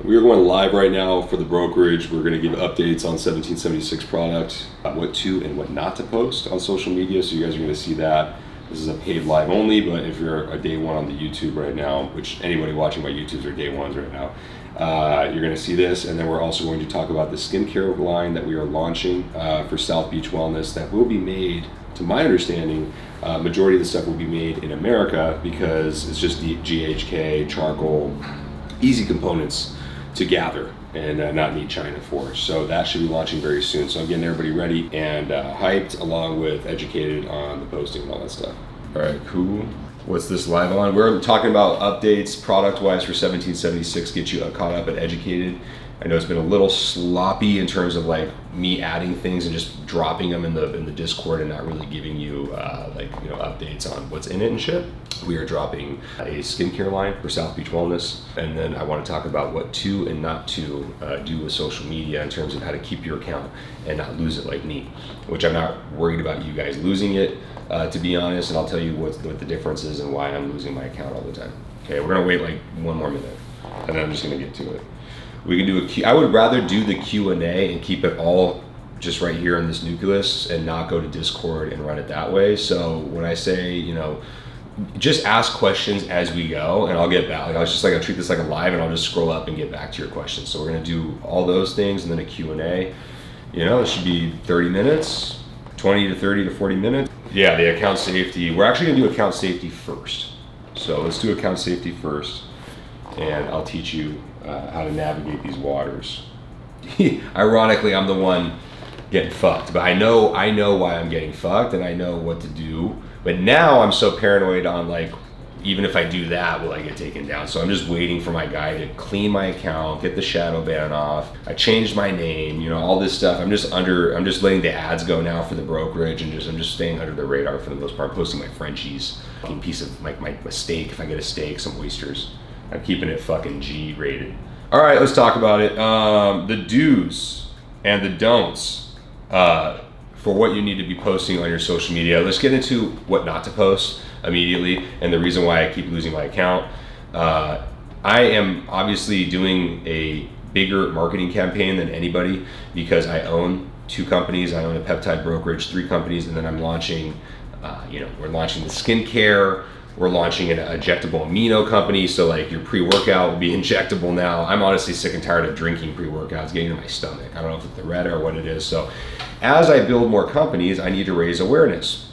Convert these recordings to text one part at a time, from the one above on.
We are going live right now for the brokerage. We're going to give updates on 1776 product, what to and what not to post on social media. So you guys are going to see that. This is a paid live only, but if you're a day one on the YouTube right now, which anybody watching my YouTubes are day ones right now, you're going to see this. And then we're also going to talk about the skincare line that we are launching for South Beach Wellness that will be made, to my understanding, majority of the stuff will be made in America because it's just the GHK, charcoal, easy components to gather and not need China for. So that should be launching very soon. So I'm getting everybody ready and hyped, along with educated on the posting and all that stuff. All right, cool. What's this live on? We're talking about updates product-wise for 1776, get you caught up and educated. I know it's been a little sloppy in terms of like me adding things and just dropping them in the Discord and not really giving you updates on what's in it and shit. We are dropping a skincare line for South Beach Wellness, and then I want to talk about what to and not to do with social media in terms of how to keep your account and not lose it like me, which I'm not worried about you guys losing it, to be honest, and I'll tell you what the difference is and why I'm losing my account all the time. Okay, we're gonna wait like one more minute, and then I'm just gonna get to it. We can do a Q. I would rather do the Q&A and keep it all just right here in this nucleus and not go to Discord and run it that way. So when I say, just ask questions as we go and I'll get back. Like, I'll treat this like a live and I'll just scroll up and get back to your questions. So we're gonna do all those things and then a Q&A. It should be 30 minutes, 20 to 30 to 40 minutes. Yeah, the account safety. We're actually gonna do account safety first. So let's do account safety first and I'll teach you how to navigate these waters. Ironically, I'm the one getting fucked, but I know why I'm getting fucked and I know what to do. But now I'm so paranoid on like, even if I do that, will I get taken down? So I'm just waiting for my guy to clean my account, get the shadow ban off. I changed my name, all this stuff. I'm just letting the ads go now for the brokerage and I'm just staying under the radar for the most part. I'm posting my Frenchies, a piece of my steak, if I get a steak, some oysters. I'm keeping it fucking G rated. All right, let's talk about it. The do's and the don'ts for what you need to be posting on your social media. Let's get into what not to post immediately and the reason why I keep losing my account. I am obviously doing a bigger marketing campaign than anybody because I own 2 companies. I own a peptide brokerage, 3 companies, and then I'm launching, we're launching the skincare. We're launching an injectable amino company, so like your pre-workout will be injectable now. I'm honestly sick and tired of drinking pre-workouts, getting in my stomach. I don't know if it's the red or what it is. So as I build more companies, I need to raise awareness.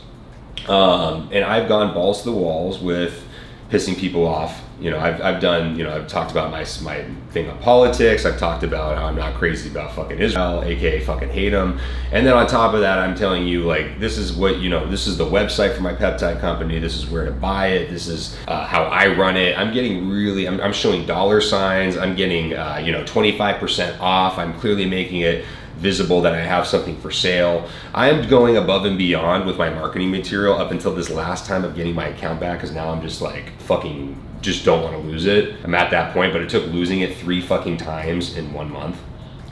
And I've gone balls to the walls with pissing people off. I've done, I've talked about my thing on politics. I've talked about how I'm not crazy about fucking Israel, aka fucking hate them. And then on top of that, I'm telling you, like, this is what, this is the website for my peptide company. This is where to buy it. This is how I run it. I'm getting really, I'm showing dollar signs. I'm getting, 25% off. I'm clearly making it visible that I have something for sale. I am going above and beyond with my marketing material up until this last time of getting my account back, because now I'm just like fucking just don't want to lose it. I'm at that point, but it took losing it 3 fucking times in 1 month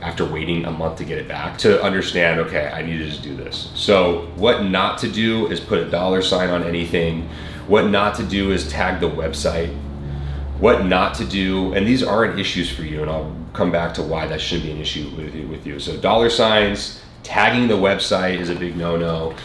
after waiting a month to get it back to understand, okay, I need to just do this. So what not to do is put a dollar sign on anything. What not to do is tag the website. What not to do, and these aren't issues for you, and I'll come back to why that shouldn't be an issue with you. So dollar signs, tagging the website is a big no-no.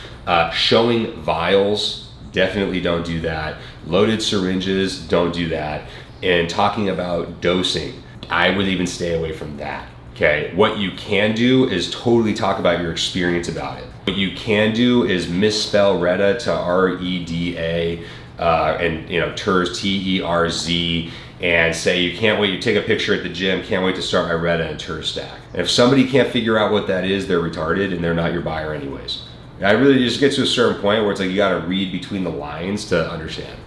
Showing vials, definitely don't do that. Loaded syringes, don't do that. And talking about dosing, I would even stay away from that. Okay, what you can do is totally talk about your experience about it. What you can do is misspell Reda to R-E-D-A, and TERZ, T-E-R-Z, and say you can't wait, you take a picture at the gym, can't wait to start my Reda and TERZ stack. And if somebody can't figure out what that is, they're retarded and they're not your buyer anyways. I really just get to a certain point where it's like you gotta read between the lines to understand.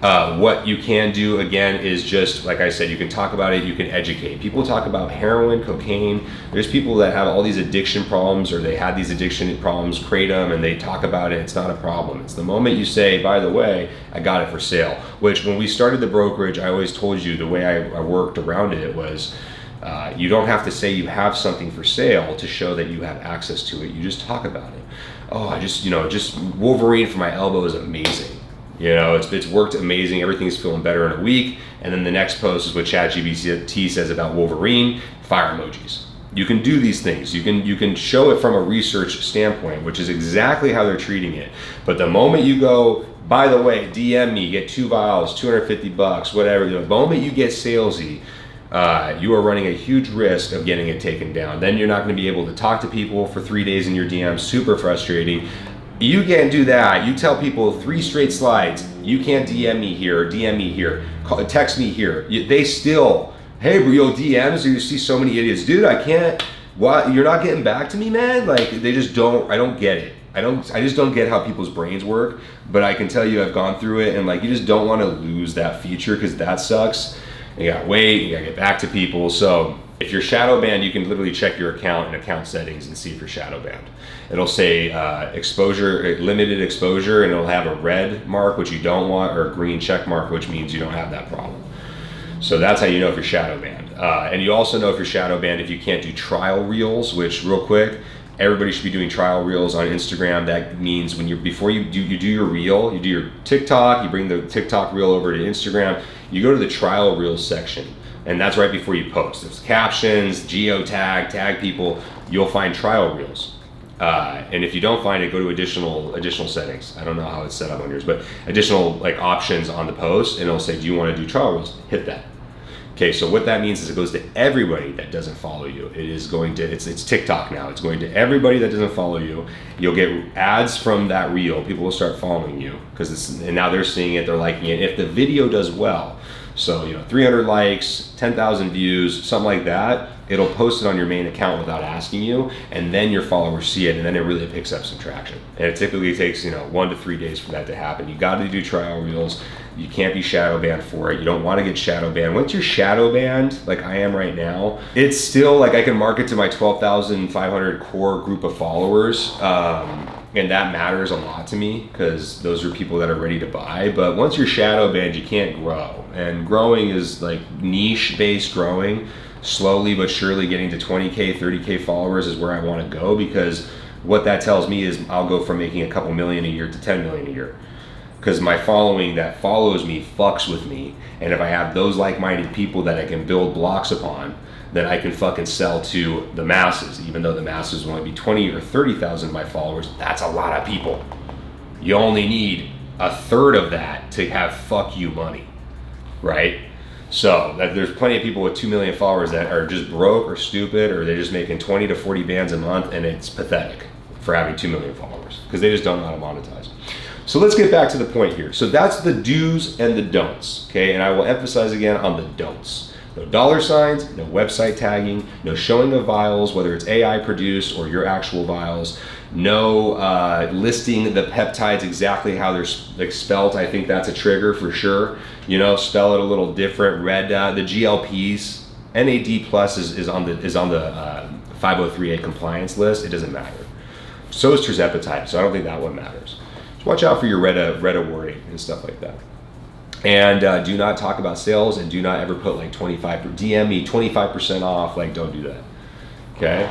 What you can do, again, is just, like I said, you can talk about it, you can educate. People talk about heroin, cocaine. There's people that have all these addiction problems, or they had these addiction problems, kratom, and they talk about it. It's not a problem. It's the moment you say, by the way, I got it for sale. Which, when we started the brokerage, I always told you the way I worked around it was, you don't have to say you have something for sale to show that you have access to it. You just talk about it. Oh, just Wolverine for my elbow is amazing. You know, it's worked amazing. Everything's feeling better in a week. And then the next post is what ChatGPT says about Wolverine, fire emojis. You can do these things. You can show it from a research standpoint, which is exactly how they're treating it. But the moment you go, by the way, DM me, get 2 vials, $250, whatever. The moment you get salesy, you are running a huge risk of getting it taken down. Then you're not going to be able to talk to people for 3 days in your DM. Super frustrating. You can't do that. You tell people 3 straight slides. You can't DM me here, DM me here, text me here. They still, hey, bro, yo, DMs, you see so many idiots. Dude, I can't, what, you're not getting back to me, man? Like, they just don't, I don't get it. I just don't get how people's brains work, but I can tell you I've gone through it, and like, you just don't want to lose that feature because that sucks. You gotta wait, you gotta get back to people. So if you're shadow banned, you can literally check your account and account settings and see if you're shadow banned. It'll say exposure, limited exposure, and it'll have a red mark, which you don't want, or a green check mark, which means you don't have that problem. So that's how you know if you're shadow banned. And you also know if you're shadow banned if you can't do trial reels, which, real quick, everybody should be doing trial reels on Instagram. That means when before you do your reel, you do your TikTok, you bring the TikTok reel over to Instagram, you go to the trial reels section, and that's right before you post. There's captions, geotag, tag people. You'll find trial reels. And if you don't find it, go to additional settings. I don't know how it's set up on yours, but additional like options on the post, and it'll say, do you want to do trial reels? Hit that. Okay, so what that means is it goes to everybody that doesn't follow you. It is going to, it's TikTok now. It's going to everybody that doesn't follow you. You'll get ads from that reel. People will start following you and now they're seeing it, they're liking it. If the video does well, so 300 likes, 10,000 views, something like that, it'll post it on your main account without asking you, and then your followers see it, and then it really picks up some traction. And it typically takes 1 to 3 days for that to happen. You got to do trial reels. You can't be shadow banned for it. You don't want to get shadow banned. Once you're shadow banned, like I am right now, it's still like I can market to my 12,500 core group of followers. And that matters a lot to me because those are people that are ready to buy. But once you're shadow banned, you can't grow. And growing is like niche-based growing. Slowly but surely getting to 20K, 30K followers is where I want to go, because what that tells me is I'll go from making a couple million a year to 10 million a year. Because my following that follows me fucks with me. And if I have those like-minded people that I can build blocks upon, then I can fucking sell to the masses. Even though the masses will only be 20 or 30,000 of my followers, that's a lot of people. You only need a third of that to have fuck you money, right? So there's plenty of people with 2 million followers that are just broke or stupid, or they're just making 20 to 40 bands a month, and it's pathetic for having 2 million followers because they just don't know how to monetize. So let's get back to the point here. So that's the do's and the don'ts, okay? And I will emphasize again on the don'ts. No dollar signs, no website tagging, no showing of vials, whether it's AI produced or your actual vials, no listing the peptides exactly how they're spelled. I think that's a trigger for sure. Spell it a little different. The GLPs, NAD plus is on the 503A compliance list. It doesn't matter. So is tirzepatide, so I don't think that one matters. So watch out for your RETA wording and stuff like that. And do not talk about sales, and do not ever put like DM me 25% off. Like, don't do that. Okay?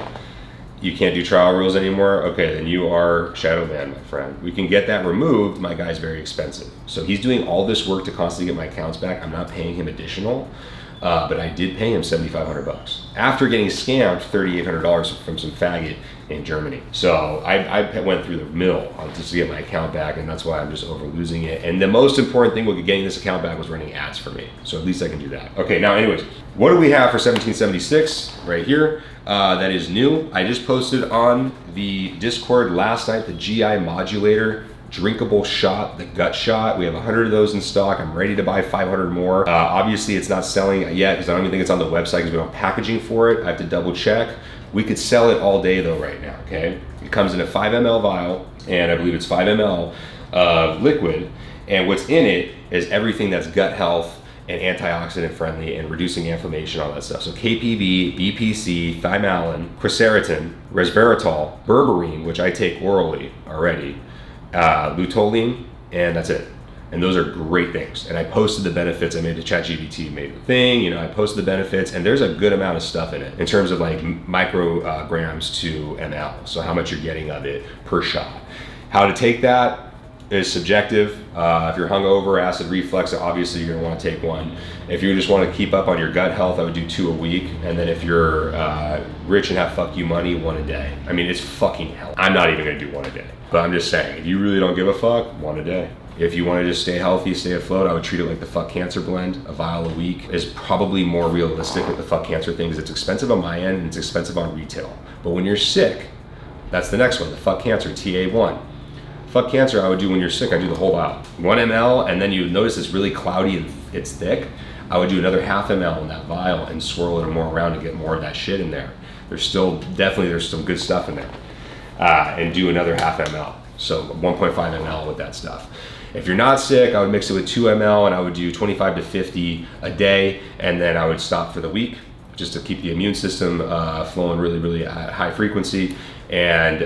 You can't do trial rules anymore? Okay, then you are shadow banned, my friend. We can get that removed. My guy's very expensive. So he's doing all this work to constantly get my accounts back. I'm not paying him additional, but I did pay him $7,500 after getting scammed $3,800 from some faggot in Germany. So I went through the mill just to get my account back, and that's why I'm just over losing it. And the most important thing with getting this account back was running ads for me. So at least I can do that. Okay, now anyways, what do we have for 1776 right here? That is new. I just posted on the Discord last night the GI modulator drinkable shot, the gut shot. We have 100 of those in stock. I'm ready to buy 500 more. Obviously it's not selling yet because I don't even think it's on the website because we don't have packaging for it. I have to double check. We could sell it all day though right now, okay? It comes in a 5 ml vial, and I believe it's 5 ml of liquid, and what's in it is everything that's gut health and antioxidant friendly and reducing inflammation, all that stuff. So KPV, BPC, thymalen, quercetin, resveratrol, berberine, which I take orally already, luteolin, and that's it. And those are great things. And I posted the benefits. I made the ChatGPT made the thing, I posted the benefits, and there's a good amount of stuff in it in terms of like micrograms to ml. So how much you're getting of it per shot. How to take that? is subjective. If you're hungover, acid reflux, obviously you're gonna want to take one. If you just want to keep up on your gut health, I would do 2 a week. And then if you're rich and have fuck you money, 1 a day. I mean, it's fucking hell. I'm not even gonna do 1 a day. But I'm just saying, if you really don't give a fuck, 1 a day. If you want to just stay healthy, stay afloat, I would treat it like the Fuck Cancer blend. A vial a week is probably more realistic with the Fuck Cancer thing, because it's expensive on my end and it's expensive on retail. But when you're sick, that's the next one, the Fuck Cancer TA1. Fuck Cancer, I would do when you're sick, I do the whole vial. 1 ml, and then you notice it's really cloudy and it's thick. I would do another ½ ml in that vial and swirl it more around to get more of that shit in there. There's some good stuff in there. And do another ½ ml. So 1.5 ml with that stuff. If you're not sick, I would mix it with 2 ml and I would do 25 to 50 a day, and then I would stop for the week just to keep the immune system flowing really, really high frequency. And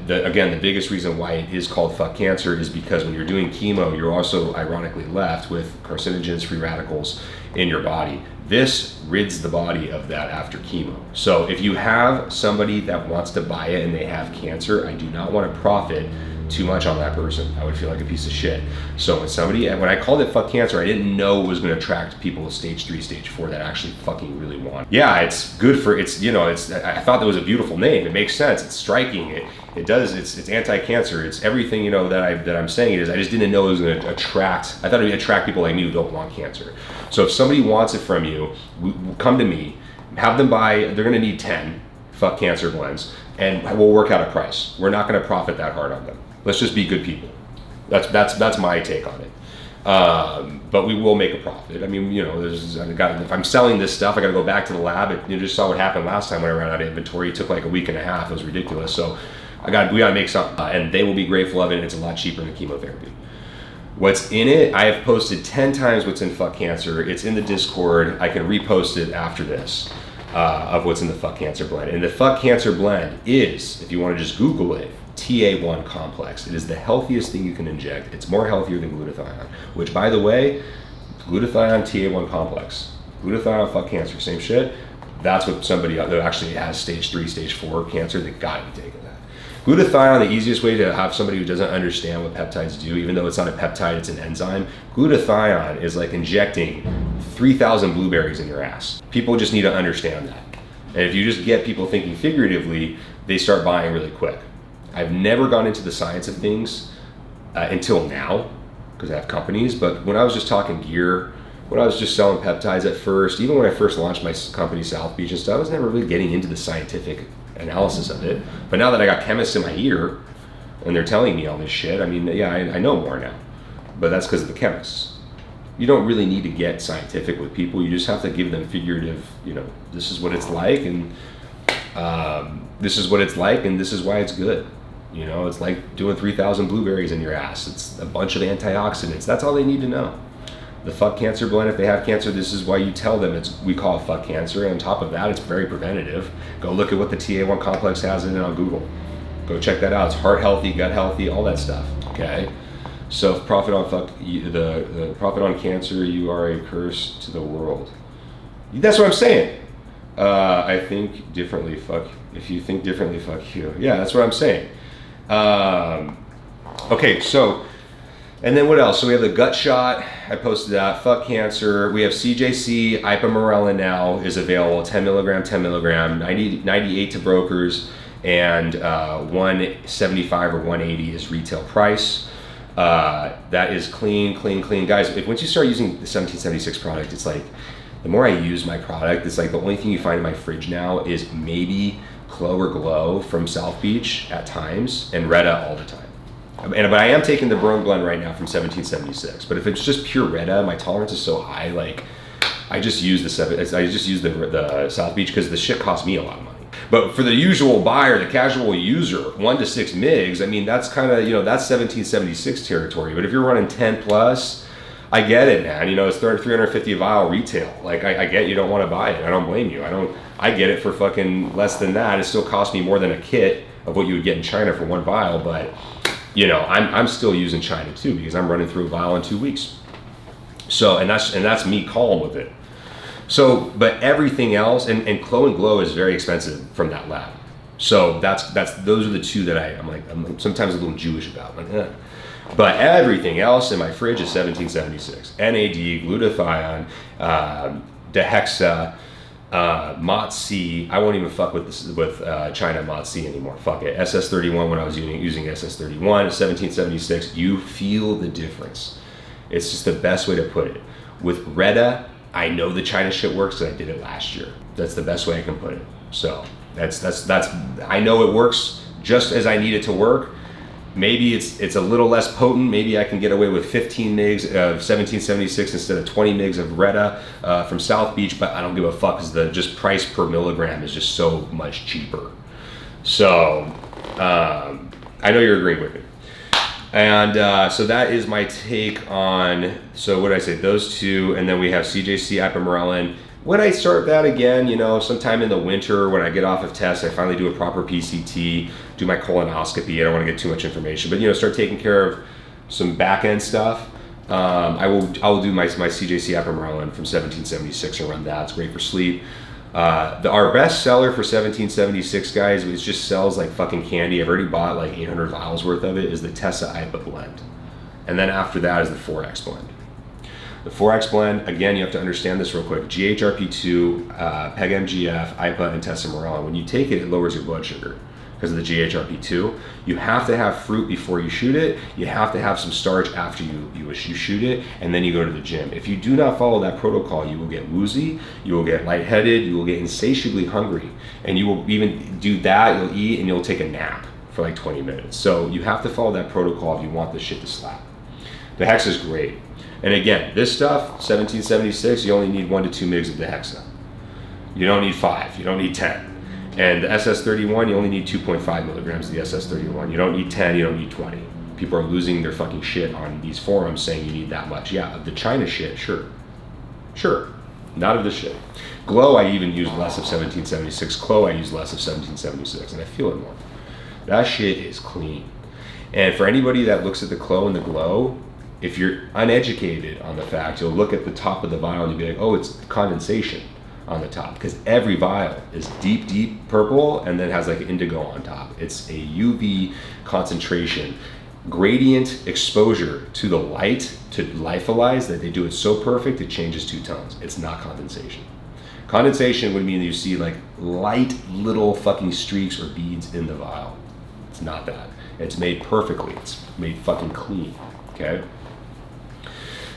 again, the biggest reason why it is called Fuck Cancer is because when you're doing chemo, you're also ironically left with carcinogens, free radicals in your body. This rids the body of that after chemo. So if you have somebody that wants to buy it and they have cancer, I do not want to profit too much on that person. I would feel like a piece of shit. So when I called it Fuck Cancer, I didn't know it was going to attract people with stage 3, stage 4 that actually fucking really want it. Yeah, it's good for, I thought that was a beautiful name. It makes sense. It's striking. It's anti-cancer. It's everything, that I'm saying it is. I just didn't know it was going to attract, I thought it would attract people like me who don't want cancer. So if somebody wants it from you, come to me, have them buy, they're going to need 10 Fuck Cancer blends, and we'll work out a price. We're not going to profit that hard on them. Let's just be good people. That's my take on it. But we will make a profit. I mean, if I'm selling this stuff, I got to go back to the lab. You just saw what happened last time when I ran out of inventory. It took like a week and a half. It was ridiculous. So we got to make something, and they will be grateful of it. And it's a lot cheaper than chemotherapy. What's in it? I have posted 10 times what's in Fuck Cancer. It's in the Discord. I can repost it after this of what's in the Fuck Cancer blend. And the Fuck Cancer blend is, if you want to just Google it, TA1 complex. It is the healthiest thing you can inject. It's more healthier than glutathione, which, by the way, glutathione, TA1 complex. Glutathione, Fuck Cancer, same shit. That's what somebody that actually has stage 3, stage 4 cancer, they got to be taking that. Glutathione, the easiest way to have somebody who doesn't understand what peptides do, even though it's not a peptide, it's an enzyme. Glutathione is like injecting 3,000 blueberries in your ass. People just need to understand that. And if you just get people thinking figuratively, they start buying really quick. I've never gone into the science of things until now, because I have companies, but when I was just talking gear, when I was just selling peptides at first, even when I first launched my company, South Beach and stuff, I was never really getting into the scientific analysis of it. But now that I got chemists in my ear, and they're telling me all this shit, I mean, yeah, I know more now. But that's because of the chemists. You don't really need to get scientific with people, you just have to give them figurative, this is what it's like, and this is what it's like, and this is why it's good. It's like doing 3,000 blueberries in your ass. It's a bunch of antioxidants. That's all they need to know. The Fuck Cancer blend, if they have cancer, this is why you tell them we call it Fuck Cancer. And on top of that, it's very preventative. Go look at what the TA1 complex has in it on Google. Go check that out. It's heart healthy, gut healthy, all that stuff. Okay. So profit on the profit on cancer, you are a curse to the world. That's what I'm saying. I think differently. Fuck. If you think differently, fuck you. Yeah, that's what I'm saying. Okay, so, and then what else? So we have the gut shot. I posted that. Fuck Cancer. We have CJC. Ipamorelin now is available. 10 milligram, 98 to brokers, and 175 or 180 is retail price. That is clean. Guys, once you start using the 1776 product, it's like, the more I use my product, it's like the only thing you find in my fridge now is maybe Clo or Glow from South Beach at times, and Retta all the time. But I am taking the Brome blend right now from 1776. But if it's just pure Retta, my tolerance is so high. Like, I just use the South Beach because the shit costs me a lot of money. But for the usual buyer, the casual user, 1 to 6 mgs, I mean, that's kind of, that's 1776 territory. But if you're running 10 plus, I get it, man. It's 350 a vial retail. Like, I get you don't want to buy it. I don't blame you. I get it for fucking less than that. It still costs me more than a kit of what you would get in China for 1 vial. But, I'm still using China too, because I'm running through a vial in 2 weeks. So, and that's me calm with it. So, but everything else, and Clo and Glow is very expensive from that lab. So those are the two that I'm sometimes a little Jewish about. Like, But everything else in my fridge is 1776. NAD, glutathione, Dehexa, MOTS-C. I won't even fuck with this, with China MOTS-C anymore. Fuck it. SS31, when I was using SS31, 1776, you feel the difference. It's just the best way to put it. With Retta, I know the China shit works because I did it last year. That's the best way I can put it. So that's I know it works just as I need it to work. Maybe it's a little less potent. Maybe I can get away with 15 mgs of 1776 instead of 20 mgs of Retta from South Beach, but I don't give a fuck because the just price per milligram is just so much cheaper. So I know you're agreeing with me. And so that is my take on, so what did I say, those two, and then we have CJC Ipamorelin. When I start that again, sometime in the winter when I get off of tests, I finally do a proper PCT, do my colonoscopy. I don't want to get too much information, but start taking care of some back end stuff. I will do my CJC Ipamorelin from 1776 and run that. It's great for sleep. Our best seller for 1776, guys, which just sells like fucking candy. I've already bought like 800 vials worth of it, is the Tessa IPA blend. And then after that is the 4X blend. The 4X blend, again, you have to understand this real quick. GHRP2, PEG-MGF, IPA, and tesamorelin. When you take it, it lowers your blood sugar because of the GHRP2. You have to have fruit before you shoot it. You have to have some starch after you shoot it, and then you go to the gym. If you do not follow that protocol, you will get woozy, you will get lightheaded, you will get insatiably hungry, and you will even do that, you'll eat, and you'll take a nap for like 20 minutes. So you have to follow that protocol if you want this shit to slap. The Dehexa is great. And again, this stuff, 1776, you only need 1 to 2 mgs of Dehexa. You don't need 5, you don't need 10. And the SS31, you only need 2.5 milligrams of the SS31. You don't need 10, you don't need 20. People are losing their fucking shit on these forums saying you need that much. Yeah, of the China shit, sure. Sure, not of this shit. Glow, I even use less of 1776. Clo, I use less of 1776, and I feel it more. That shit is clean. And for anybody that looks at the Clo and the Glow, if you're uneducated on the fact, you'll look at the top of the vial and you'll be like, oh, it's condensation on the top, because every vial is deep purple and then has like indigo on top. It's a UV concentration gradient exposure to the light to lyophilize that they do it so perfect it changes 2 tones. It's not condensation. Condensation would mean that you see like light little fucking streaks or beads in the vial. It's not that. It's made perfectly. It's made fucking clean. Okay.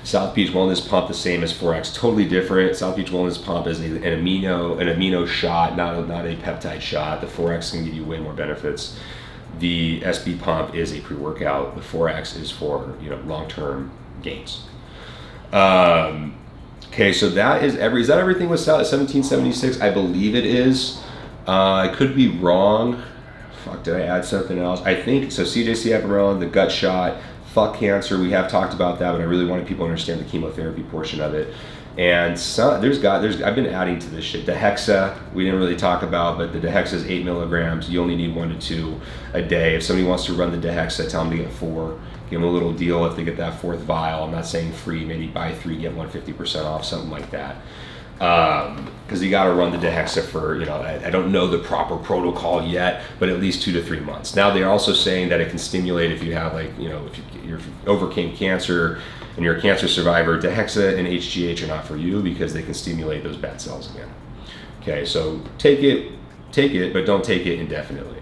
South Beach Wellness Pump, the same as 4X, totally different. South Beach Wellness Pump is an amino shot, not a peptide shot. The 4X can give you way more benefits. The SB Pump is a pre-workout. The 4X is for long-term gains. Okay, so is that everything with 1776? I believe it is. I could be wrong. Fuck, did I add something else? I think so. CJC Ipamorelin, the gut shot. Fuck cancer, we have talked about that, but I really wanted people to understand the chemotherapy portion of it. And I've been adding to this shit. Dehexa, we didn't really talk about, but the Dehexa is 8 milligrams. You only need 1 to 2 a day. If somebody wants to run the Dehexa, tell them to get 4. Give them a little deal if they get that 4th vial. I'm not saying free, maybe buy 3, get 150% off, something like that. Because you got to run the Dehexa for, I don't know the proper protocol yet, but at least 2 to 3 months. Now they're also saying that it can stimulate if you have if you overcame cancer and you're a cancer survivor. Dehexa and HGH are not for you because they can stimulate those bad cells again. Okay, so take it, but don't take it indefinitely.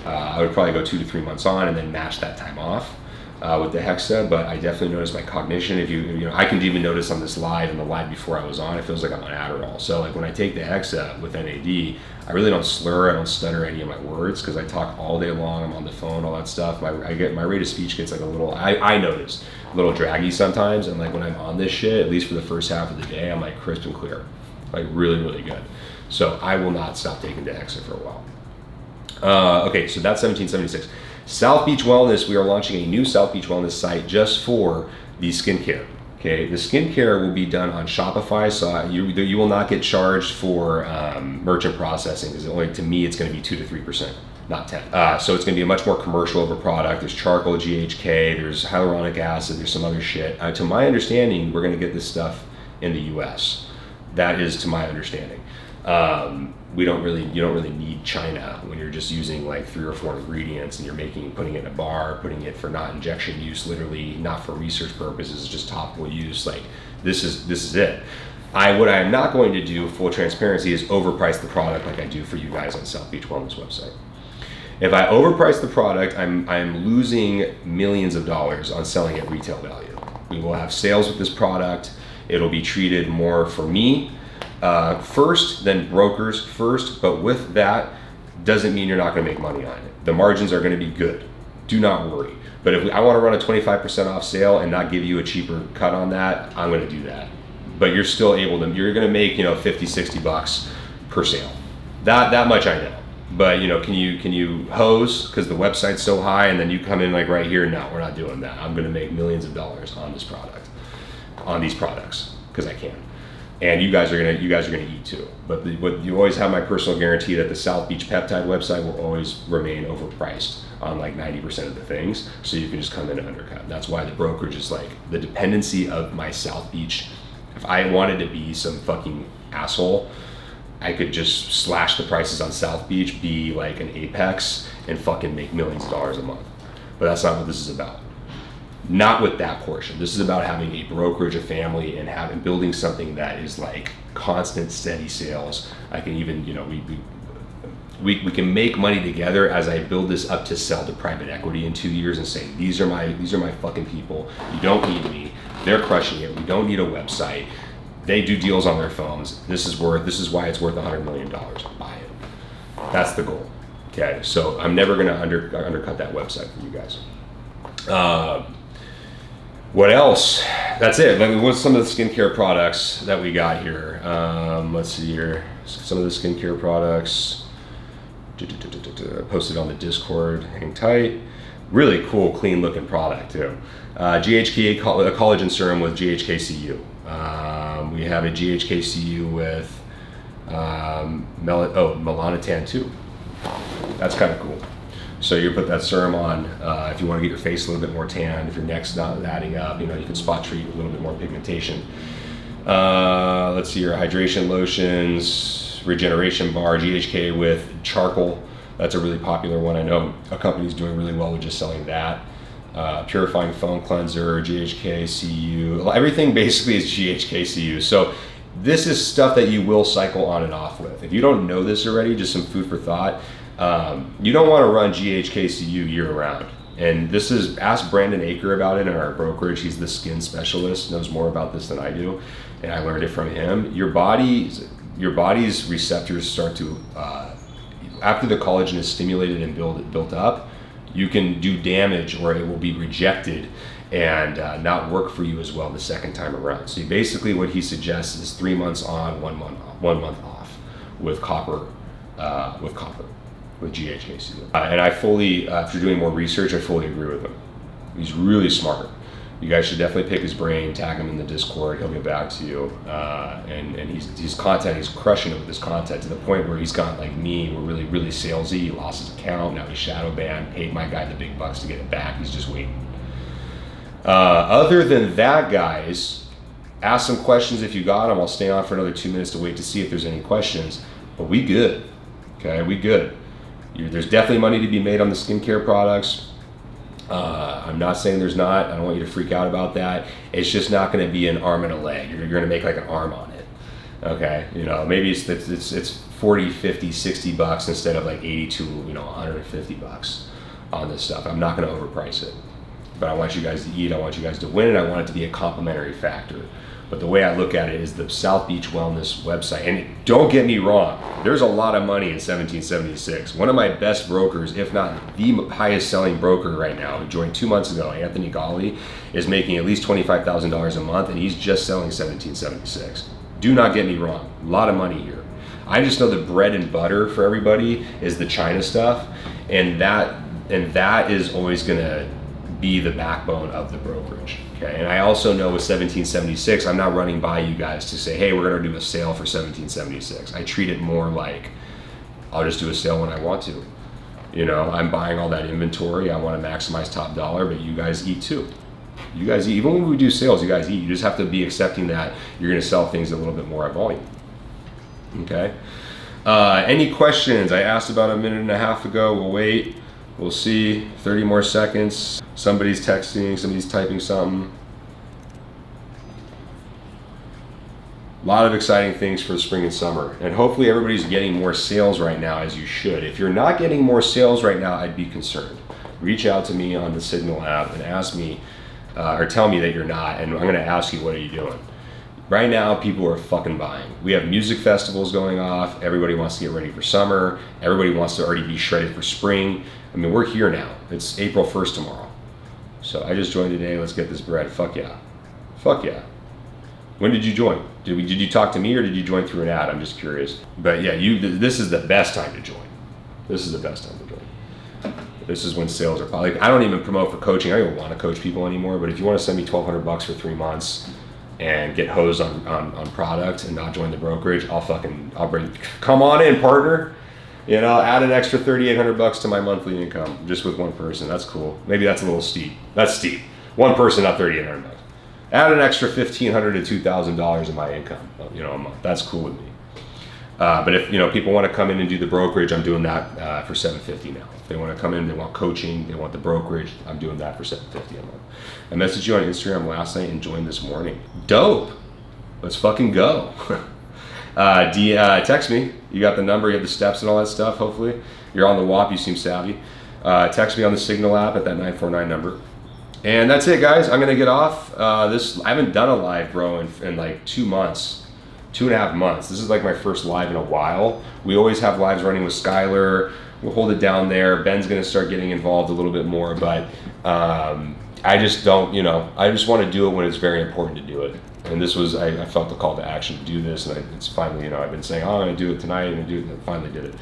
I would probably go 2 to 3 months on and then match that time off. With the Dehexa, but I definitely noticed my cognition. If I can even notice on this live and the live before I was on, it feels like I'm on Adderall. So like when I take the Dehexa with NAD, I really don't slur, I don't stutter any of my words because I talk all day long. I'm on the phone, all that stuff. My rate of speech gets like a little. I notice a little draggy sometimes, and like when I'm on this shit, at least for the first half of the day, I'm like crisp and clear, like really good. So I will not stop taking the Dehexa for a while. Okay, so that's 1776. South Beach Wellness, we are launching a new South Beach Wellness site just for the skincare. Okay, the skincare will be done on Shopify, so you will not get charged for merchant processing because only to me it's going to be 2 to 3%, not 10. So it's going to be a much more commercial of a product. There's charcoal, GHK, there's hyaluronic acid, there's some other shit. To my understanding, we're going to get this stuff in the U.S. That is to my understanding. You don't really need China when you're just using like 3 or 4 ingredients and you're putting it in a bar, putting it for not injection use, literally not for research purposes, just topical use. Like this is it. What I am not going to do, full transparency, is overprice the product like I do for you guys on South Beach Wellness website. If I overprice the product, I'm losing millions of dollars on selling at retail value. We will have sales with this product. It'll be treated more for me first, then brokers first, but with that doesn't mean you're not going to make money on it. The margins are going to be good. Do not worry. But if I want to run a 25% off sale and not give you a cheaper cut on that, I'm going to do that. But you're still able to, you're going to make, $50-$60 per sale. That much I know. But can you hose because the website's so high and then you come in like right here? No, we're not doing that. I'm going to make millions of dollars on this product, on these products, because I can. And you guys are gonna eat too. But you always have my personal guarantee that the South Beach Peptide website will always remain overpriced on like 90% of the things, so you can just come in and undercut. That's why the brokerage is like the dependency of my South Beach. If I wanted to be some fucking asshole, I could just slash the prices on South Beach, be like an Apex, and fucking make millions of dollars a month. But that's not what this is about. Not with that portion. This is about having a brokerage, a family, and building something that is like constant, steady sales. I can even, we can make money together as I build this up to sell to private equity in 2 years and say, these are my fucking people. You don't need me. They're crushing it. We don't need a website. They do deals on their phones. This is why it's worth $100 million. Buy it. That's the goal. Okay. So I'm never going to undercut that website for you guys. What else? That's it. What's some of the skincare products that we got here? Let's see here. Some of the skincare products. Posted on the Discord. Hang tight. Really cool, clean looking product too. GHK, a collagen serum with GHKCU. We have a GHKCU with melanotan 2. That's kind of cool. So you put that serum on if you want to get your face a little bit more tan, if your neck's not adding up, you can spot treat with a little bit more pigmentation. Let's see your hydration lotions, regeneration bar, GHK with charcoal. That's a really popular one. I know a company's doing really well with just selling that. Purifying foam cleanser, GHKCU. Everything basically is GHKCU. So this is stuff that you will cycle on and off with. If you don't know this already, just some food for thought. You don't want to run GHKCU year round. And this is, ask Brandon Aker about it in our brokerage. He's the skin specialist, knows more about this than I do. And I learned it from him. Your body's receptors start to, after the collagen is stimulated and built up, you can do damage or it will be rejected and not work for you as well the second time around. So basically what he suggests is 3 months on, 1 month off with copper, with GHKCU. And I fully, after doing more research, I fully agree with him. He's really smart. You guys should definitely pick his brain, tag him in the Discord, he'll get back to you. And he's crushing it with his content to the point where he's gotten like me, we're really, really salesy. He lost his account, now he's shadow banned, paid my guy the big bucks to get it back, he's just waiting. Other than that, guys, ask some questions if you got them. I'll stay on for another 2 minutes to wait to see if there's any questions, but we good, okay, we good. There's definitely money to be made on the skincare products. I'm not saying there's not. I don't want you to freak out about that. It's just not going to be an arm and a leg. You're going to make like an arm on it. Okay, maybe it's 40, 50, 60 bucks instead of like 80 to 150 bucks on this stuff. I'm not going to overprice it. But I want you guys to eat. I want you guys to win, and I want it to be a complementary factor. But the way I look at it is the South Beach Wellness website. And don't get me wrong, there's a lot of money in 1776. One of my best brokers, if not the highest selling broker right now, who joined 2 months ago, Anthony Golly, is making at least $25,000 a month, and he's just selling 1776. Do not get me wrong, a lot of money here. I just know the bread and butter for everybody is the China stuff, and that is always gonna be the backbone of the brokerage. Okay, and I also know with 1776, I'm not running by you guys to say, hey, we're gonna do a sale for 1776. I treat it more like, I'll just do a sale when I want to. I'm buying all that inventory, I wanna maximize top dollar, but you guys eat too. You guys eat, even when we do sales, you guys eat. You just have to be accepting that you're gonna sell things a little bit more at volume. Okay? Any questions? I asked about a minute and a half ago. We'll wait. We'll see. 30 more seconds. Somebody's texting, somebody's typing something. A lot of exciting things for the spring and summer. And hopefully everybody's getting more sales right now, as you should. If you're not getting more sales right now, I'd be concerned. Reach out to me on the Signal app and ask me, or tell me that you're not, and I'm gonna ask you, what are you doing? Right now, people are fucking buying. We have music festivals going off. Everybody wants to get ready for summer. Everybody wants to already be shredded for spring. I mean, we're here now. It's April 1st tomorrow. So I just joined today. Let's get this bread. Fuck yeah. Fuck yeah. When did you join? Did you talk to me or did you join through an ad? I'm just curious. But yeah, this is the best time to join. This is the best time to join. This is when sales are probably, I don't even promote for coaching. I don't even want to coach people anymore. But if you want to send me $1,200 for 3 months and get hosed on product and not join the brokerage, I'll bring, come on in, partner. You know, add an extra $3,800 to my monthly income just with one person. That's cool. Maybe that's a little steep. That's steep. One person, not $3,800. Add an extra $1,500 to $2,000 in my income, you know, a month. That's cool with me. But if, you know, people want to come in and do the brokerage, I'm doing that for $750 now. If they want to come in, they want coaching, they want the brokerage, I'm doing that for $750 a month. I messaged you on Instagram last night and joined this morning. Dope. Let's fucking go. Text me. You got the number, you have the steps and all that stuff, hopefully. You're on the WAP, you seem savvy. Text me on the Signal app at that 949 number. And that's it, guys. I'm gonna get off. I haven't done a live, bro, in like 2 months, 2.5 months. This is like my first live in a while. We always have lives running with Skylar. We'll hold it down there. Ben's gonna start getting involved a little bit more, but I just don't, you know, I just want to do it when it's very important to do it. And this was, I felt the call to action to do this, and it's finally, you know, I've been saying, oh, I'm gonna do it tonight, I'm gonna do it, and I finally did it.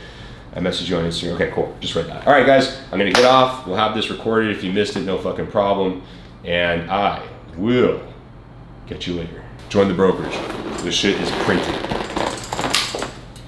I messaged you on Instagram. Okay, cool. Just write that. All right, guys, I'm going to get off. We'll have this recorded. If you missed it, no fucking problem. And I will catch you later. Join the brokerage. This shit is printed.